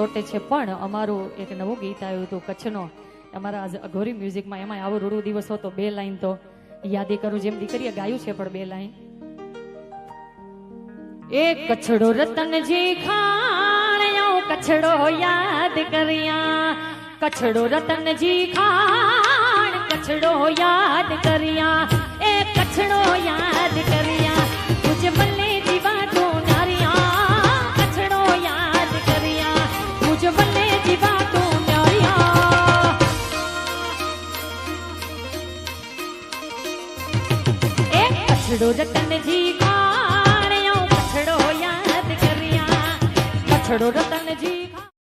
Shortage છે, પણ અમારું એક નવું ગીત આવ્યું હતું કચ્છનો, અમારા અઘોરી મ્યુઝિકમાં, એમાં આવો રૂડો દિવસ હતો. 2 લાઈન તો યાદી કરું, જેમ દીકરીએ ગાયું છે, પણ 2 લાઈન. એ કચ્છડો રતનજી ખાણ્યો કચ્છડો યાદ કર્યા, કચ્છડો રતનજી ખાણ કચ્છડો યાદ કર્યા, એ કચ્છડો યાદ કર્યા, મુझे બલ્લે જીવા તો નારિયા, કચ્છડો યાદ કર્યા, મુझे બલ્લે જીવા તો નારિયા. એ કચ્છડો રતનજી ખાણ્યો કચ્છડો યાદ કર્યા, કચ્છડો રતનજી